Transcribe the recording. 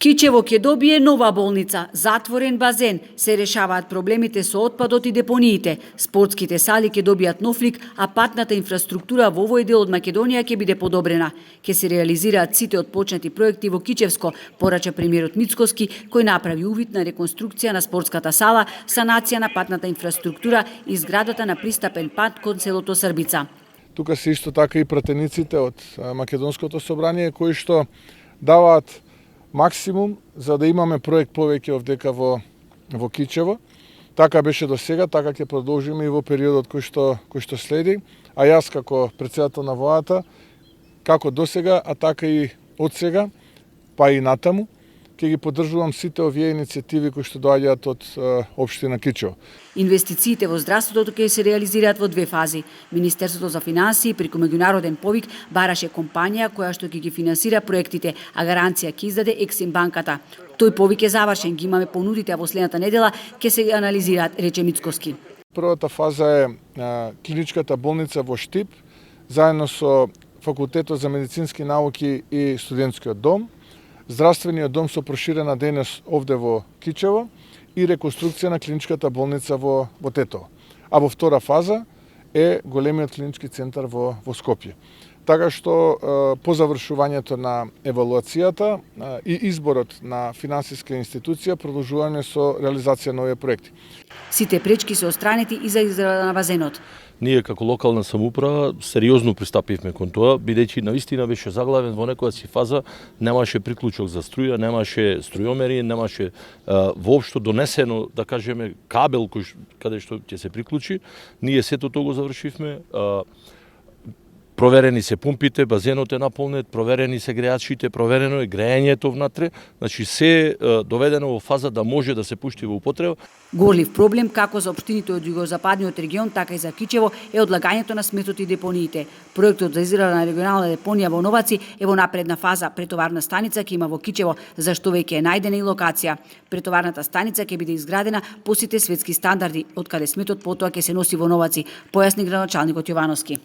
Кичево ќе добие нова болница, затворен базен, се решаваат проблемите со отпадот и депониите. Спортските сали ќе добијат нов лик, а патната инфраструктура во овој дел од Македонија ќе биде подобрена. Ќе се реализираат сите отпочнати проекти во Кичевско, порача премиерот Мицкоски, кој направи увид на реконструкција на спортската сала, санација на патната инфраструктура и изградата на пристапен пат кон селото Србица. Тука се исто така и пратениците од Македонското собрание кои што даваат максимум за да имаме проект повеќе овдека во Кичево. Така беше до сега, така ќе продолжиме и во периодот кој што следи. А јас како претседател на владата, како до сега, а така и од сега, па и натаму, ќе ги поддржувам сите овие иницијативи кои што доаѓаат од општина Кичево. Инвестициите во здравството ќе се реализираат во две фази. Министерството за финансии преку меѓународен повик бараше компанија која што ќе ги финансира проектите, а гаранција ќе издаде Ексим банката. Тој повик е завршен, ги имаме понудите, а во следната недела ќе се анализираат, рече Мицкоски. Првата фаза е клиничката болница во Штип, заедно со Факултетот за медицински науки и студентскиот дом, здравствениот дом со проширена дејност овде во Кичево и реконструкција на клиничката болница во Тетово. А во втора фаза е големиот клинички центар во Скопје. Така што по завршувањето на евалуацијата и изборот на финансиска институција продолжуваме со реализација на овие проекти. Сите пречки се отстранети и за изграда на базенот. Ние како локална самоуправа сериозно пристапивме кон тоа, бидејќи навистина беше заглавен во некоја си фаза, немаше приклучок за струја, немаше струјомери, немаше воопшто донесено, да кажеме, кабел каде што ќе се приклучи. Ние сето тоа го завршивме. Проверени се пумпите, базенот е наполнет, проверени се греачите, проверено е грејењето внатре, значи се доведено во фаза да може да се пушти во употреба. Горлив проблем како за општините од југозападниот регион, така и за Кичево е одлагањето на сметот и депониите. Проектот за изграда на регионална депонија во Новаци е во напредна фаза. Претоварна станица ќе има во Кичево, за што веќе е најдена и локација. Претоварната станица ќе биде изградена по сите светски стандарди, од каде сметот потоа ќе се носи во Новаци, појасни градоначалникот Јовановски.